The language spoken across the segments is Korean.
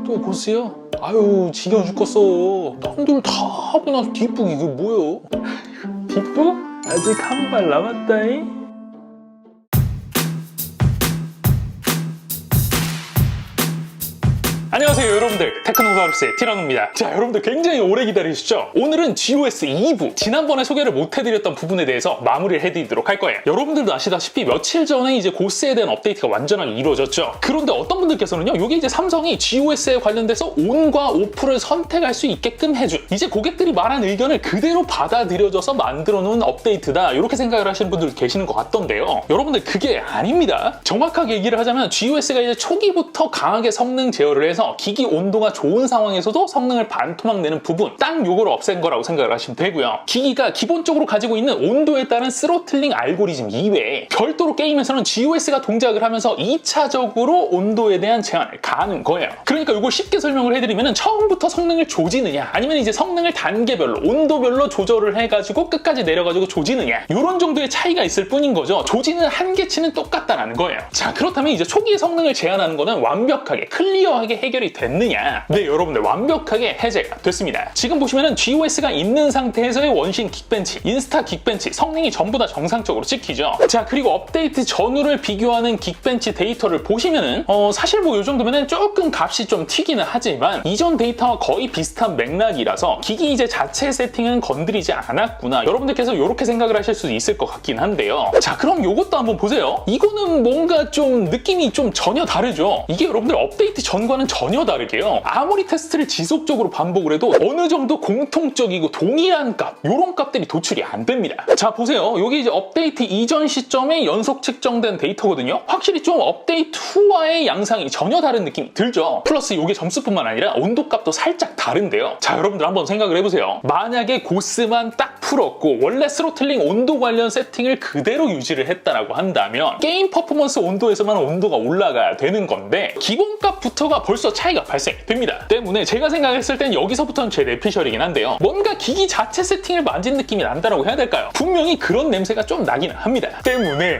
또 고스야? 아유 지겨워 죽겠어. 남들 다 하고 나서 뒷북 이게 뭐예요? 뒷북? 아직 한 발 남았다잉. 안녕하세요 여러분들, 테크노사우루스의 티라노입니다. 자, 여러분들 굉장히 오래 기다리셨죠? 오늘은 GOS 2부, 지난번에 소개를 못해드렸던 부분에 대해서 마무리를 해드리도록 할 거예요. 여러분들도 아시다시피 며칠 전에 이제 고스에 대한 업데이트가 완전하게 이루어졌죠. 그런데 어떤 분들께서는요, 이게 이제 삼성이 GOS에 관련돼서 온과 오프를 선택할 수 있게끔 해준, 이제 고객들이 말한 의견을 그대로 받아들여져서 만들어 놓은 업데이트다, 이렇게 생각을 하시는 분들 계시는 것 같던데요. 여러분들 그게 아닙니다. 정확하게 얘기를 하자면 GOS가 이제 초기부터 강하게 성능 제어를 해서 기기 온도가 좋은 상황에서도 성능을 반토막 내는 부분, 딱 요거를 없앤 거라고 생각을 하시면 되고요. 기기가 기본적으로 가지고 있는 온도에 따른 스로틀링 알고리즘 이외에 별도로 게임에서는 GOS가 동작을 하면서 2차적으로 온도에 대한 제한을 가하는 거예요. 그러니까 이걸 쉽게 설명을 해드리면 처음부터 성능을 조지느냐, 아니면 이제 성능을 단계별로 온도별로 조절을 해가지고 끝까지 내려가지고 조지느냐, 이런 정도의 차이가 있을 뿐인 거죠. 조지는 한계치는 똑같다라는 거예요. 자, 그렇다면 이제 초기의 성능을 제한하는 거는 완벽하게 클리어하게 해결이 됐느냐? 네, 여러분들 완벽하게 해제가 됐습니다. 지금 보시면은 GOS가 있는 상태에서의 원신 긱벤치, 인스타 긱벤치 성능이 전부 다 정상적으로 찍히죠. 자, 그리고 업데이트 전후를 비교하는 긱벤치 데이터를 보시면은 사실 뭐 이 정도면은 조금 값이 좀 튀기는 하지만 이전 데이터와 거의 비슷한 맥락이라서 기기 이제 자체 세팅은 건드리지 않았구나, 여러분들께서 이렇게 생각을 하실 수도 있을 것 같긴 한데요. 자, 그럼 이것도 한번 보세요. 이거는 뭔가 좀 느낌이 좀 전혀 다르죠. 이게 여러분들 업데이트 전과는 전혀 다르게요, 아무리 테스트를 지속적으로 반복을 해도 어느 정도 공통적이고 동일한 값, 요런 값들이 도출이 안 됩니다. 자, 보세요. 여기 이제 업데이트 이전 시점에 연속 측정된 데이터거든요. 확실히 좀 업데이트 후와의 양상이 전혀 다른 느낌이 들죠. 플러스 이게 점수뿐만 아니라 온도값도 살짝 다른데요. 자, 여러분들 한번 생각을 해보세요. 만약에 고스만 딱 풀었고 원래 스로틀링 온도 관련 세팅을 그대로 유지를 했다라고 한다면 게임 퍼포먼스 온도에서만 온도가 올라가야 되는 건데 기본값부터가 벌써 차이가 발생됩니다. 때문에 제가 생각했을 땐 여기서부터는 제 뇌피셜이긴 한데요, 뭔가 기기 자체 세팅을 만진 느낌이 난다라고 해야 될까요? 분명히 그런 냄새가 좀 나기는 합니다. 때문에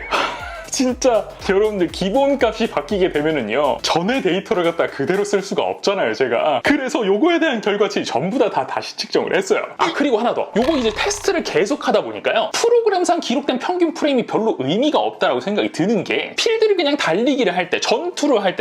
진짜 여러분들 기본값이 바뀌게 되면은요, 전에 데이터를 갖다 그대로 쓸 수가 없잖아요, 제가. 그래서 요거에 대한 결과치 전부 다 다시 측정을 했어요. 아, 그리고 하나 더. 요거 이제 테스트를 계속 하다 보니까요, 프로그램상 기록된 평균 프레임이 별로 의미가 없다라고 생각이 드는 게, 필드를 그냥 달리기를 할 때, 전투를 할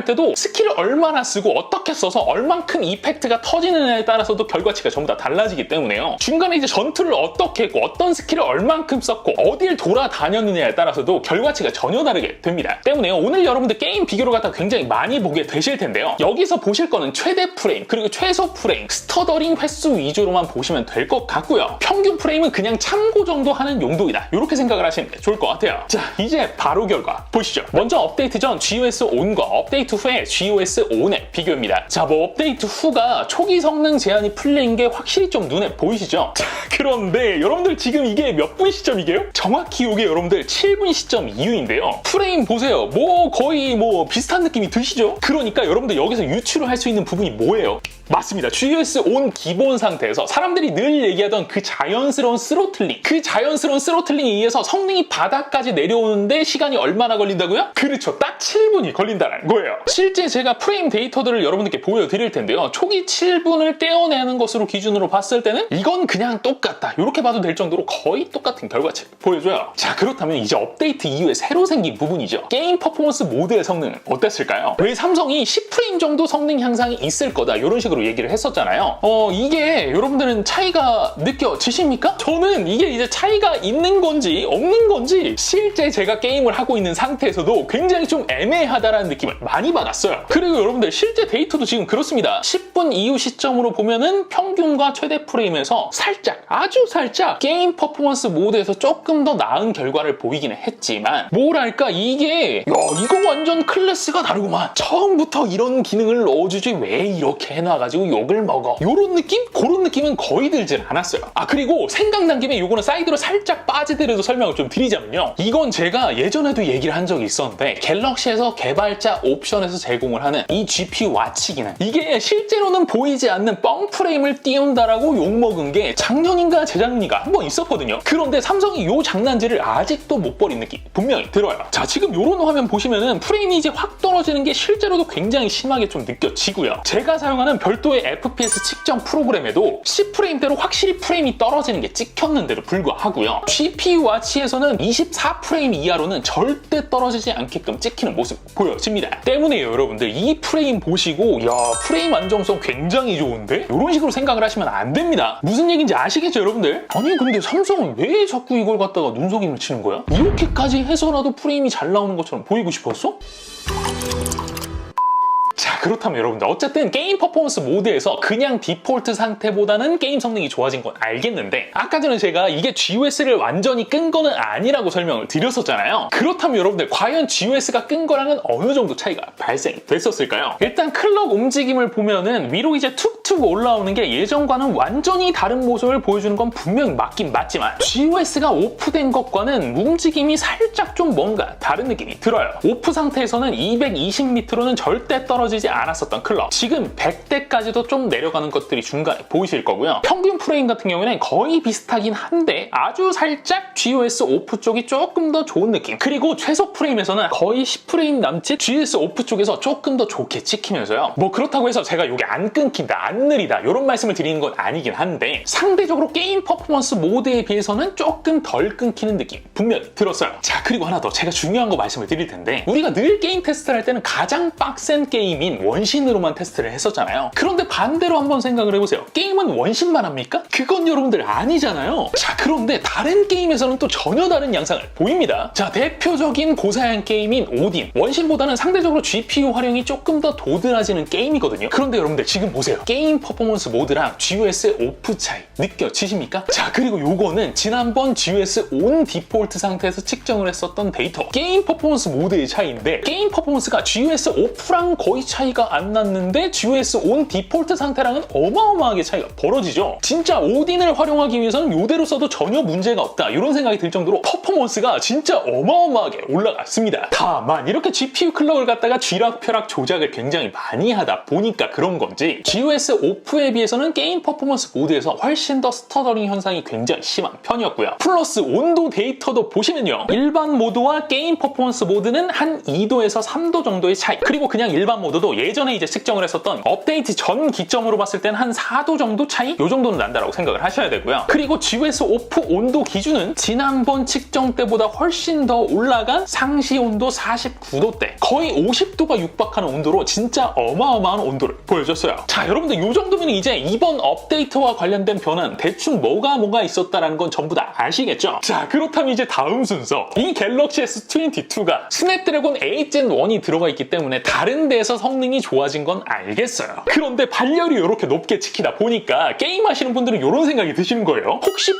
때도 스킬을 얼마나 쓰고 어떻게 써서 얼만큼 이펙트가 터지느냐에 따라서도 결과치가 전부 다 달라지기 때문에요. 중간에 이제 전투를 어떻게 했고 어떤 스킬을 얼만큼 썼고 어딜 돌아다녔느냐에 따라서도 결과치가 전혀 다르게 됩니다. 때문에요, 오늘 여러분들 게임 비교를 갖다 굉장히 많이 보게 되실 텐데요, 여기서 보실 거는 최대 프레임 그리고 최소 프레임, 스터더링 횟수 위주로만 보시면 될 것 같고요. 평균 프레임은 그냥 참고 정도 하는 용도이다, 이렇게 생각을 하시는 게 좋을 것 같아요. 자, 이제 바로 결과 보시죠. 먼저 업데이트 전 GOS ON과 업데이트 후의 GOS ON의 비교입니다. 자, 뭐 업데이트 후가 초기 성능 제한이 풀린 게 확실히 좀 눈에 보이시죠? 자, 그런데 여러분들 지금 이게 몇 분 시점이게요? 정확히 이게 여러분들 7분 시점 이후인데요. 프레임 보세요. 뭐 거의 뭐 비슷한 느낌이 드시죠? 그러니까 여러분들 여기서 유추를 할 수 있는 부분이 뭐예요? 맞습니다. GOS ON 기본 상태에서 사람들이 늘 얘기하던 그 자연스러운 스로틀링에 의해서 성능이 바닥까지 내려오는데 시간이 얼마나 걸린다고요? 그렇죠. 딱 7분이 걸린다는 거예요. 실제 제가 프레임 데이터들을 여러분들께 보여드릴 텐데요, 초기 7분을 떼어내는 것으로 기준으로 봤을 때는 이건 그냥 똑같다, 이렇게 봐도 될 정도로 거의 똑같은 결과치를 보여줘요. 자, 그렇다면 이제 업데이트 이후에 새로 생긴 부분이죠. 게임 퍼포먼스 모드의 성능은 어땠을까요? 왜 삼성이 10프레임 정도 성능 향상이 있을 거다, 이런 식으로 얘기를 했었잖아요. 이게 여러분들은 차이가 느껴지십니까? 저는 이게 이제 차이가 있는 건지 없는 건지 실제 제가 게임을 하고 있는 상태에서도 굉장히 좀 애매하다라는 느낌을 많이 받았어요. 그리고 여러분들 실제 데이터도 지금 그렇습니다. 10분 이후 시점으로 보면은 평균과 최대 프레임에서 살짝, 아주 살짝 게임 퍼포먼스 모드에서 조금 더 나은 결과를 보이기는 했지만, 뭐랄까 이게 이거 완전 클래스가 다르구만, 처음부터 이런 기능을 넣어주지 왜 이렇게 해놔가지고 욕을 먹어, 요런 느낌? 그런 느낌은 거의 들질 않았어요. 아, 그리고 생각난 김에 요거는 사이드로 살짝 빠지더라도 설명을 좀 드리자면요, 이건 제가 예전에도 얘기를 한 적이 있었는데, 갤럭시에서 개발자 옵션에서 제공을 하는 이 GPU 와치 기능, 이게 실제로는 보이지 않는 뻥 프레임을 띄운다라고 욕먹은 게 작년인가 재작년인가 한번 있었거든요. 그런데 삼성이 요 장난질을 아직도 못 버린 느낌 분명히 들어요. 자, 지금 요런 화면 보시면은 프레임이 이제 확 떨어지는 게 실제로도 굉장히 심하게 좀 느껴지고요. 제가 사용하는 별도의 FPS 측정 프로그램에도 10프레임대로 확실히 프레임이 떨어지는 게 찍혔는데도 불구하고요. GPU 와치에서는 24프레임 이하로는 절대 떨어지지 않게끔 찍히는 모습 보여집니다. 때문에요, 여러분들. 이 프레임 보시고 야, 프레임 안정성 굉장히 좋은데? 이런 식으로 생각을 하시면 안 됩니다. 무슨 얘기인지 아시겠죠, 여러분들? 아니, 근데 삼성은 왜 자꾸 이걸 갖다가 눈속임을 치는 거야? 이렇게까지 해서라도 프레임이 잘 나오는 것처럼 보이고 싶었어? 자, 그렇다면 여러분들 어쨌든 게임 퍼포먼스 모드에서 그냥 디폴트 상태보다는 게임 성능이 좋아진 건 알겠는데 아까 전에 제가 이게 GOS를 완전히 끈 거는 아니라고 설명을 드렸었잖아요. 그렇다면 여러분들 과연 GOS가 끈 거랑은 어느 정도 차이가 발생됐었을까요? 일단 클럭 움직임을 보면은 위로 이제 툭툭 올라오는 게 예전과는 완전히 다른 모습을 보여주는 건 분명히 맞긴 맞지만 GOS가 오프된 것과는 움직임이 살짝 좀 뭔가 다른 느낌이 들어요. 오프 상태에서는 220m로는 절대 떨어지지 않았었던 클럭, 지금 100대까지도 좀 내려가는 것들이 중간에 보이실 거고요. 평균 프레임 같은 경우에는 거의 비슷하긴 한데 아주 살짝 GOS 오프 쪽이 조금 더 좋은 느낌, 그리고 최소 프레임에서는 거의 10프레임 남짓 GOS 오프 쪽에서 조금 더 좋게 찍히면서요. 뭐 그렇다고 해서 제가 이게 안 끊긴다, 안 느리다 이런 말씀을 드리는 건 아니긴 한데 상대적으로 게임 퍼포먼스 모드에 비해서는 조금 덜 끊기는 느낌 분명히 들었어요. 자, 그리고 하나 더 제가 중요한 거 말씀을 드릴 텐데 우리가 늘 게임 테스트를 할 때는 가장 빡센 게임인 원신으로만 테스트를 했었잖아요. 그런데 반대로 한번 생각을 해보세요. 게임은 원신만 합니까? 그건 여러분들 아니잖아요. 자, 그런데 다른 게임에서는 또 전혀 다른 양상을 보입니다. 자, 대표적인 고사양 게임인 오딘, 원신보다는 상대적으로 GPU 활용이 조금 더 도드라지는 게임이거든요. 그런데 여러분들 지금 보세요. 게임 퍼포먼스 모드랑 GOS 오프 차이 느껴지십니까? 자, 그리고 요거는 지난번 GOS 온 디폴트 상태에서 측정을 했었던 데이터, 게임 퍼포먼스 모드의 차이인데 게임 퍼포먼스가 GOS 오프랑 거의 차이가 안 났는데 GOS 온 디폴트 상태랑은 어마어마하게 차이가 벌어지죠. 진짜 오딘을 활용하기 위해서는 이대로 써도 전혀 문제가 없다 이런 생각이 들 정도로 퍼포먼스가 진짜 어마어마하게 올라갔습니다. 다만 이렇게 GPU 클럭을 갖다가 쥐락펴락 조작을 굉장히 많이 하다 보니까 그런 건지 GOS 오프에 비해서는 게임 퍼포먼스 모드에서 훨씬 더 스터더링 현상이 굉장히 심한 편이었고요. 플러스 온도 데이터도 보시면요, 일반 모드와 게임 퍼포먼스 모드는 한 2도에서 3도 정도의 차이, 그리고 그냥 일반 모드도 예전에 이제 측정을 했었던 업데이트 전 기점으로 봤을 때는 한 4도 정도 차이? 요 정도는 난다라고 생각을 하셔야 되고요. 그리고 GOS 오프 온도 기준은 지난번 측정 때보다 훨씬 더 올라간 상시 온도 49도대, 거의 50도가 육박하는 온도로 진짜 어마어마한 온도를 보여줬어요. 자, 여러분들 요 정도면 이제 이번 업데이트와 관련된 변화는 대충 뭐가 있었다라는 건 전부 다 아시겠죠? 자, 그렇다면 이제 다음 순서, 이 갤럭시 S22가 스냅드래곤 8젠 1이 들어가 있기 때문에 다른 데에서 성능이 좋아진 건 알겠어요. 그런데 발열이 이렇게 높게 찍히다 보니까 게임 하시는 분들은 이런 생각이 드시는 거예요. 혹시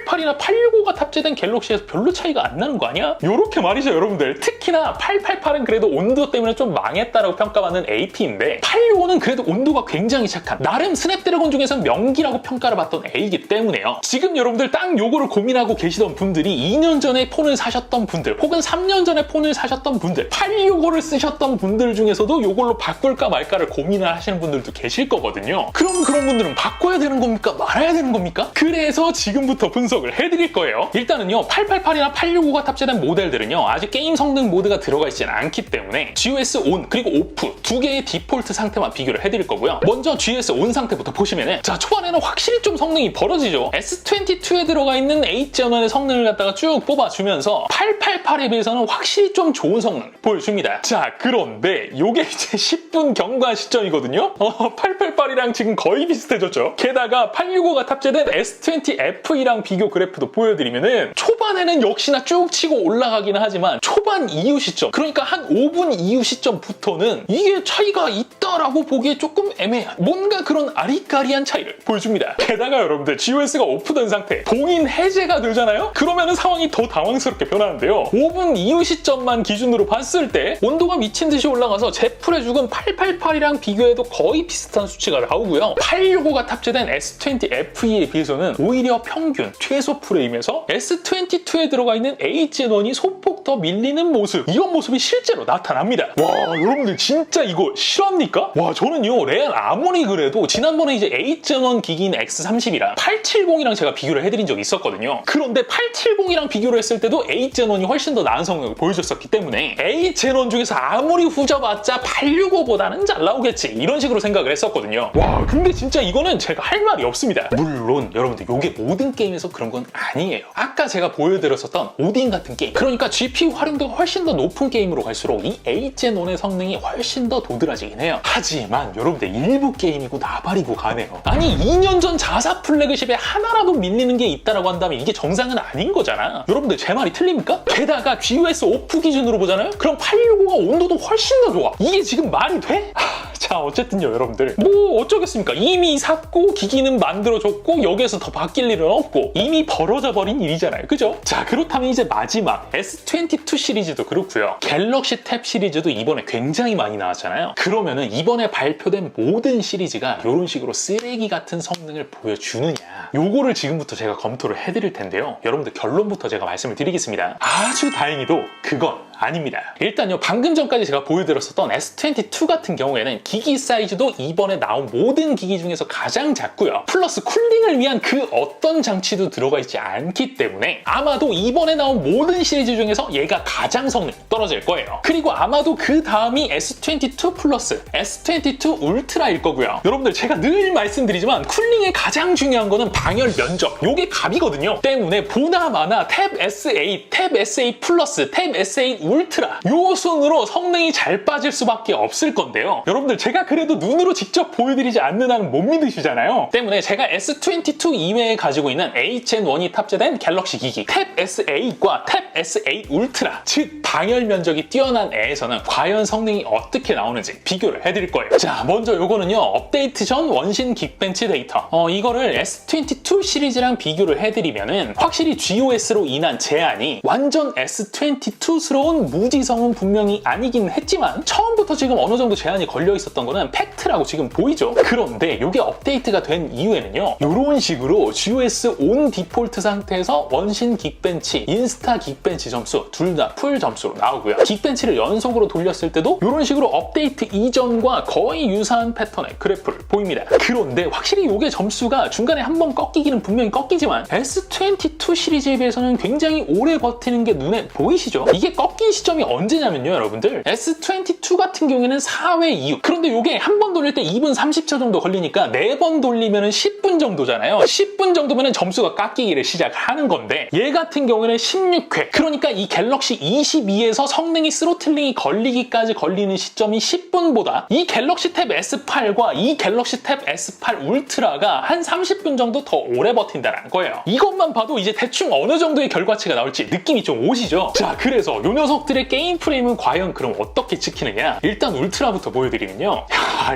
888이나 865가 탑재된 갤럭시에서 별로 차이가 안 나는 거 아니야? 요렇게 말이죠, 여러분들. 특히나 888은 그래도 온도 때문에 좀 망했다라고 평가받는 AP인데 865는 그래도 온도가 굉장히 착한, 나름 스냅드래곤 중에서 명기라고 평가를 받던 A이기 때문에요. 지금 여러분들 딱 요거를 고민하고 계시던 분들이 2년 전에 폰을 사셨던 분들 혹은 3년 전에 폰을 사셨던 분들, 865를 쓰셨던 분들 중에서도 요걸로 바꿀까 말까를 고민을 하시는 분들도 계실 거거든요. 그럼 그런 분들은 바꿔야 되는 겁니까? 말아야 되는 겁니까? 그래서 지금부터 분석을 해드릴 거예요. 일단은요, 888이나 865가 탑재된 모델들은요, 아직 게임 성능 모드가 들어가 있지는 않기 때문에 GOS 온 그리고 오프 두 개의 디폴트 상태만 비교를 해드릴 거고요. 먼저 GOS 온 상태부터 보시면은, 자, 초반에는 확실히 좀 성능이 벌어지죠. S22에 들어가 있는 8젠1의 성능을 갖다가 쭉 뽑아주면서 888에 비해서는 확실히 좀 좋은 성능을 보여줍니다. 자, 그런데 요게 이제 10분 경과 시점이거든요. 888이랑 지금 거의 비슷해졌죠. 게다가 865가 탑재된 S20FE랑 비교 그래프도 보여드리면은 초반에는 역시나 쭉 치고 올라가기는 하지만 초반 이후 시점, 그러니까 한 5분 이후 시점부터는 이게 차이가 있다라고 보기에 조금 애매한, 뭔가 그런 아리까리한 차이를 보여줍니다. 게다가 여러분들 GOS가 오프된 상태, 봉인 해제가 되잖아요? 그러면은 상황이 더 당황스럽게 변하는데요. 5분 이후 시점만 기준으로 봤을 때 온도가 미친 듯이 올라가서 제풀에 죽은 888이랑 비교해도 거의 비슷한 수치가 나오고요. 865가 탑재된 S20FE에 비해서는 오히려 평균 최소 프레임에서 S22에 들어가 있는 H1이 소폭 더 밀리는 모습, 이런 모습이 실제로 나타납니다. 와, 여러분들 진짜 이거 실합니까? 아닙니까? 와, 저는요 레알 아무리 그래도 지난번에 이제 8젠1 기기인 X30이랑 870이랑 제가 비교를 해드린 적이 있었거든요. 그런데 870이랑 비교를 했을 때도 8젠1이 훨씬 더 나은 성능을 보여줬었기 때문에 8젠1 중에서 아무리 후져봤자 865보다는 잘 나오겠지, 이런 식으로 생각을 했었거든요. 와, 근데 진짜 이거는 제가 할 말이 없습니다. 물론 여러분들 이게 모든 게임에서 그런 건 아니에요. 아까 제가 보여드렸었던 오딘 같은 게임, 그러니까 GPU 활용도가 훨씬 더 높은 게임으로 갈수록 이 8젠1의 성능이 훨씬 더 도드라지긴 해요. 하지만 여러분들 일부 게임이고 나발이고 가네요. 아니 2년 전 자사 플래그십에 하나라도 밀리는 게 있다라고 한다면 이게 정상은 아닌 거잖아. 여러분들 제 말이 틀립니까? 게다가 GOS 오프 기준으로 보잖아요? 그럼 865가 온도도 훨씬 더 좋아. 이게 지금 말이 돼? 자, 어쨌든요 여러분들, 뭐 어쩌겠습니까? 이미 샀고 기기는 만들어줬고 여기에서 더 바뀔 일은 없고 이미 벌어져 버린 일이잖아요, 그죠? 자, 그렇다면 이제 마지막 S22 시리즈도 그렇고요, 갤럭시 탭 시리즈도 이번에 굉장히 많이 나왔잖아요. 그러면은 이번에 발표된 모든 시리즈가 이런 식으로 쓰레기 같은 성능을 보여주느냐, 요거를 지금부터 제가 검토를 해드릴 텐데요. 여러분들 결론부터 제가 말씀을 드리겠습니다. 아주 다행히도 그건 아닙니다. 일단요, 방금 전까지 제가 보여드렸었던 S22 같은 경우에는 기기 사이즈도 이번에 나온 모든 기기 중에서 가장 작고요, 플러스 쿨링을 위한 그 어떤 장치도 들어가 있지 않기 때문에 아마도 이번에 나온 모든 시리즈 중에서 얘가 가장 성능이 떨어질 거예요. 그리고 아마도 그 다음이 S22 플러스, S22 울트라일 거고요. 여러분들 제가 늘 말씀드리지만 쿨링의 가장 중요한 거는 방열 면적, 요게 갑이거든요. 때문에 보나마나 탭 S8, 탭 S8 플러스, 탭 S8 울트라 요 순으로 성능이 잘 빠질 수밖에 없을 건데요. 여러분들 제가 그래도 눈으로 직접 보여드리지 않는 한은 못 믿으시잖아요. 때문에 제가 S22 이외에 가지고 있는 8젠1이 탑재된 갤럭시 기기 탭 S8과 탭 S8 울트라, 즉 방열 면적이 뛰어난 애에서는 과연 성능이 어떻게 나오는지 비교를 해드릴 거예요. 자, 먼저 요거는요, 업데이트 전 원신 긱벤치 데이터. 이거를 S22 시리즈랑 비교를 해드리면은 확실히 GOS로 인한 제한이 완전 S22스러운 무지성은 분명히 아니긴 했지만 처음부터 지금 어느 정도 제한이 걸려 있었던 거는 팩트라고 지금 보이죠? 그런데 이게 업데이트가 된 이후에는요, 이런 식으로 GOS 온 디폴트 상태에서 원신 긱벤치, 인스타 긱벤치 점수 둘 다 풀 점수로 나오고요. 긱벤치를 연속으로 돌렸을 때도 이런 식으로 업데이트 이전과 거의 유사한 패턴의 그래프를 보입니다. 그런데 확실히 이게 점수가 중간에 한번 꺾이기는 분명히 꺾이지만 S22 시리즈에 비해서는 굉장히 오래 버티는 게 눈에 보이시죠? 이게 꺾인 시점이 언제냐면요 여러분들, S22 같은 경우에는 4회 이후, 그런데 이게 한 번 돌릴 때 2분 30초 정도 걸리니까 4번 돌리면 10분 정도잖아요. 10분 정도면 점수가 깎이기를 시작하는 건데 얘 같은 경우에는 16회, 그러니까 이 갤럭시 22에서 성능이 스로틀링이 걸리기까지 걸리는 시점이 10분보다 이 갤럭시 탭 S8과 이 갤럭시 탭 S8 울트라가 한 30분 정도 더 오래 버틴다는 거예요. 이것만 봐도 이제 대충 어느 정도의 결과치가 나올지 느낌이 좀 오시죠? 자, 그래서 이 녀석들의 게임 프레임은 과연 그럼 어떻게 찍히느냐, 일단 울트라부터 보여드리면요,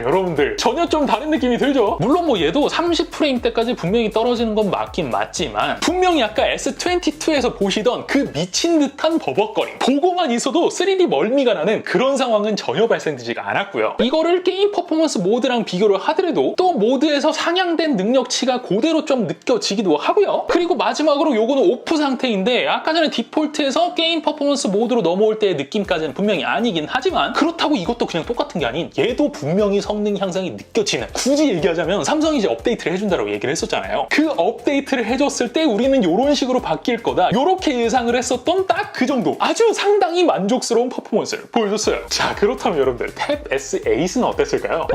여러분들 전혀 좀 다른 느낌이 들죠? 물론 뭐 얘도 30프레임대까지 분명히 떨어지는 건 맞긴 맞지만 분명히 아까 S22에서 보시던 그 미친 듯한 버벅거림, 보고만 있어도 3D 멀미가 나는 그런 상황은 전혀 발생되지가 않았고요. 이거를 게임 퍼포먼스 모드랑 비교를 하더라도 또 모드에서 상향된 능력치가 그대로 좀 느껴지기도 하고요. 그리고 마지막으로 요거는 오프 상태인데 아까 전에 디폴트에서 게임 퍼포먼스 모드로 넘어올 때의 느낌까지는 분명히 아니긴 하지만 그렇다고 이것도 그냥 똑같은 게 아닌 얘도 분명히 성능 향상이 느껴지는, 굳이 얘기하자면 삼성이 이제 업데이트를 해준다고 얘기를 했었잖아요. 그 업데이트를 해줬을 때 우리는 이런 식으로 바뀔 거다, 이렇게 예상을 했었던 딱 그 정도 아주 상당히 만족스러운 퍼포먼스를 보여줬어요. 자, 그렇다면 여러분들 탭 S8은 어땠을까요?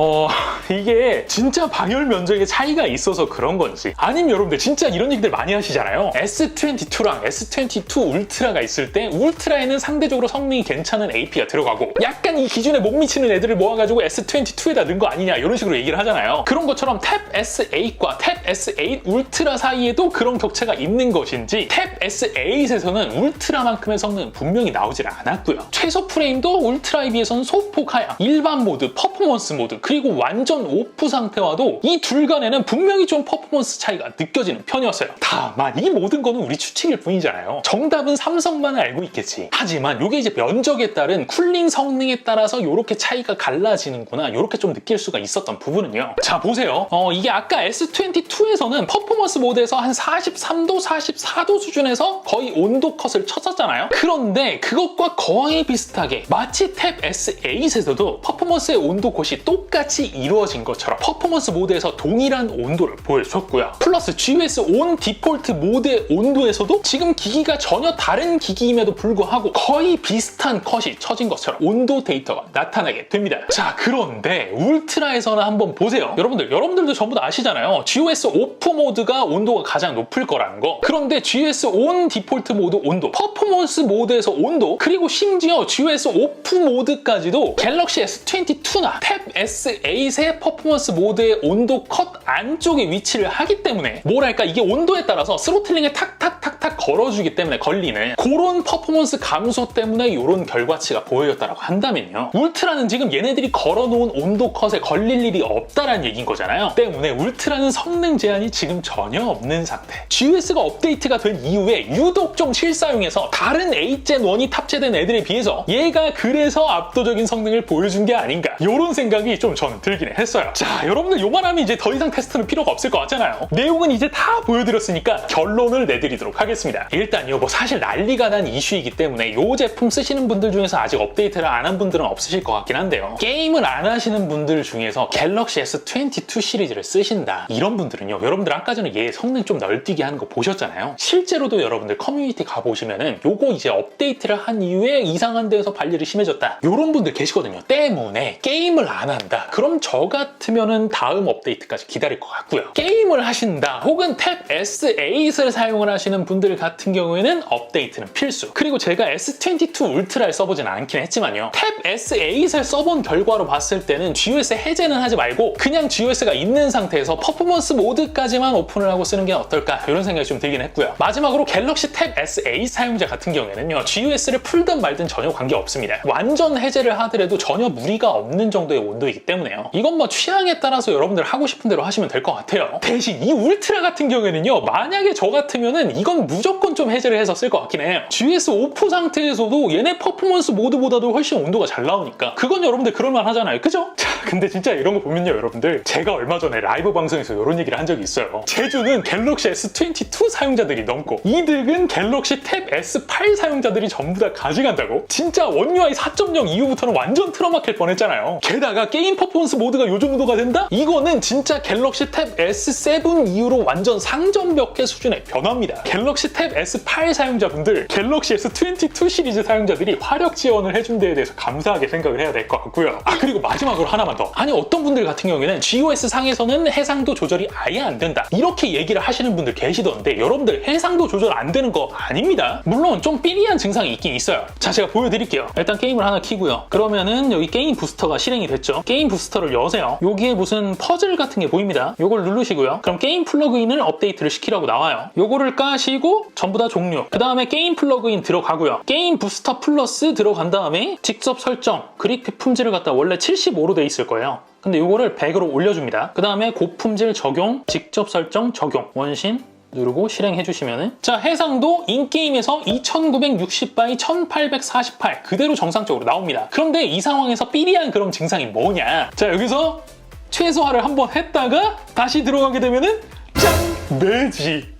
이게 진짜 방열 면적의 차이가 있어서 그런 건지, 아니면 여러분들 진짜 이런 얘기들 많이 하시잖아요. S22랑 S22 울트라가 있을 때 울트라에는 상대적으로 성능이 괜찮은 AP가 들어가고 약간 이 기준에 못 미치는 애들을 모아가지고 S22에다 넣은 거 아니냐, 이런 식으로 얘기를 하잖아요. 그런 것처럼 탭 S8과 탭 S8 울트라 사이에도 그런 격차가 있는 것인지 탭 S8에서는 울트라만큼의 성능은 분명히 나오질 않았고요. 최소 프레임도 울트라에 비해서는 소폭 하향, 일반 모드, 퍼포먼스 모드, 그리고 완전 오프 상태와도 이 둘 간에는 분명히 좀 퍼포먼스 차이가 느껴지는 편이었어요. 다만 이 모든 거는 우리 추측일 뿐이잖아요. 정답은 삼성만 알고 있겠지. 하지만 있지만 이게 이제 면적에 따른 쿨링 성능에 따라서 이렇게 차이가 갈라지는구나, 이렇게 좀 느낄 수가 있었던 부분은요. 자 보세요. 이게 아까 S22에서는 퍼포먼스 모드에서 한 43도, 44도 수준에서 거의 온도 컷을 쳤었잖아요. 그런데 그것과 거의 비슷하게 마치 탭 S8에서도 퍼포먼스의 온도 컷이 똑같이 이루어진 것처럼 퍼포먼스 모드에서 동일한 온도를 보여줬고요. 플러스 GUS 온 디폴트 모드의 온도에서도 지금 기기가 전혀 다른 기기임에도 불구하고 거의 비슷한 컷이 쳐진 것처럼 온도 데이터가 나타나게 됩니다. 자 그런데 울트라에서는 한번 보세요. 여러분들도 전부 다 아시잖아요. GUS 오프 모드가 온도가 가장 높을 거라는 거. 그런데 GUS 온 디폴트 모드 온도, 퍼포먼스 모드에서 온도, 그리고 심지어 GUS 오프 모드까지도 갤럭시 S22나 탭 S8의 퍼포먼스 모드의 온도 컷 안쪽에 위치를 하기 때문에 뭐랄까 이게 온도에 따라서 스로틀링에 탁탁탁탁 걸어주기 때문에 걸리는 그런 퍼포먼스 감소 때문에 이런 결과치가 보여졌다고 한다면요. 울트라는 지금 얘네들이 걸어놓은 온도 컷에 걸릴 일이 없다라는 얘기인 거잖아요. 때문에 울트라는 성능 제한이 지금 전혀 없는 상태. GUS가 업데이트가 된 이후에 유독 좀 실사용해서 다른 8gen1이 탑재된 애들에 비해서 얘가 그래서 압도적인 성능을 보여준 게 아닌가, 이런 생각이 좀 저는 들긴 했어요. 자 여러분들 요만하면 이제 더 이상 테스트는 필요가 없을 것 같잖아요. 내용은 이제 다 보여드렸으니까 결론을 내드리도록 하겠습니다. 일단요 뭐 사실 난리가 난 이슈이기 때문에 이 제품 쓰시는 분들 중에서 아직 업데이트를 안 한 분들은 없으실 것 같긴 한데요. 게임을 안 하시는 분들 중에서 갤럭시 S22 시리즈를 쓰신다 이런 분들은요, 여러분들 아까 전에 얘 성능 좀 널뛰게 하는 거 보셨잖아요. 실제로도 여러분들 커뮤니티 가보시면은 요거 이제 업데이트를 한 이후에 이상한 데에서 발열이 심해졌다 이런 분들 계시거든요. 때문에 게임을 안 한다 그럼 저 같으면은 다음 업데이트까지 기다릴 것 같고요. 게임을 하신다 혹은 탭 S8을 사용을 하시는 분들 같은 경우에는 업데이트는 필수. 그리고 제가 S22 울트라를 써보진 않긴 했지만요, 탭 S8을 써본 결과로 봤을 때는 GUS 해제는 하지 말고 그냥 GUS가 있는 상태에서 퍼포먼스 모드까지만 오픈을 하고 쓰는 게 어떨까, 이런 생각이 좀 들긴 했고요. 마지막으로 갤럭시 탭 S8 사용자 같은 경우에는요, GUS를 풀든 말든 전혀 관계없습니다. 완전 해제를 하더라도 전혀 무리가 없는 정도의 온도이기 때문에요. 이건 뭐 취향에 따라서 여러분들 하고 싶은 대로 하시면 될 것 같아요. 대신 이 울트라 같은 경우에는요, 만약에 저 같으면은 이건 무조건 좀 해제를 해서 쓸 것 같긴 해요. GUS 오프 상태에서도 얘네 퍼포먼스 모드보다도 훨씬 온도가 잘 나오니까 그건 여러분들 그럴만 하잖아요. 그죠? 자, 근데 진짜 이런 거 보면요, 여러분들 제가 얼마 전에 라이브 방송에서 이런 얘기를 한 적이 있어요. 제주는 갤럭시 S22 사용자들이 넘고 이득은 갤럭시 탭 S8 사용자들이 전부 다 가져간다고? 진짜 원 UI 4.0 이후부터는 완전 틀어막힐 뻔했잖아요. 게다가 게임 퍼포먼스 모드가 요 정도가 된다? 이거는 진짜 갤럭시 탭 S7 이후로 완전 상점 몇 개 수준의 변화입니다. 갤럭시 탭 S8 사용자분들, 갤럭시 S22 시리즈 사용자들이 화력 지원을 해준 데에 대해서 감사하게 생각을 해야 될 것 같고요. 그리고 마지막으로 하나만 더. 아니 어떤 분들 같은 경우에는 GOS 상에서는 해상도 조절이 아예 안 된다 이렇게 얘기를 하시는 분들 계시던데, 여러분들 해상도 조절 안 되는 거 아닙니다. 물론 좀 삐리한 증상이 있긴 있어요. 자 제가 보여드릴게요. 일단 게임을 하나 키고요. 그러면은 여기 게임 부스터가 실행이 됐죠. 게임 부스터를 여세요. 여기에 무슨 퍼즐 같은 게 보입니다. 요걸 누르시고요. 그럼 게임 플러그인을 업데이트를 시키라고 나와요. 요거를 까시고 전부 다 종료. 그 다음에 게임 플러그인 들어가고요. 게임 부스터 플러스 들어간 다음에 직접 설정, 그래픽 품질을 갖다 원래 75로 돼 있을 거예요. 근데 요거를 100으로 올려줍니다. 그 다음에 고품질 적용, 직접 설정 적용, 원신 누르고 실행해 주시면은, 자 해상도 인게임에서 2960 x 1848 그대로 정상적으로 나옵니다. 그런데 이 상황에서 삐리한 그런 증상이 뭐냐, 자 여기서 최소화를 한번 했다가 다시 들어가게 되면은 짠! 매직!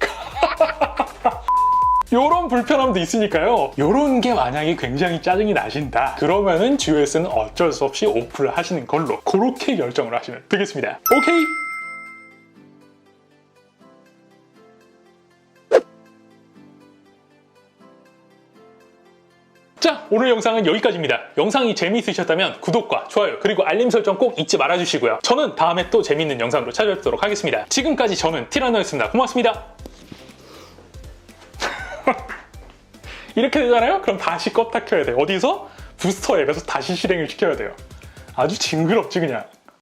요런 불편함도 있으니까요. 요런 게 만약에 굉장히 짜증이 나신다 그러면은 GOS는 어쩔 수 없이 오프를 하시는 걸로 그렇게 결정을 하시면 되겠습니다. 오케이? 자, 오늘 영상은 여기까지입니다. 영상이 재미있으셨다면 구독과 좋아요 그리고 알림 설정 꼭 잊지 말아주시고요. 저는 다음에 또 재미있는 영상으로 찾아뵙도록 하겠습니다. 지금까지 저는 티라노였습니다. 고맙습니다. 이렇게 되잖아요? 그럼 다시 껐다 켜야 돼요. 어디서? 부스터 앱에서 다시 실행을 시켜야 돼요. 아주 징그럽지 그냥.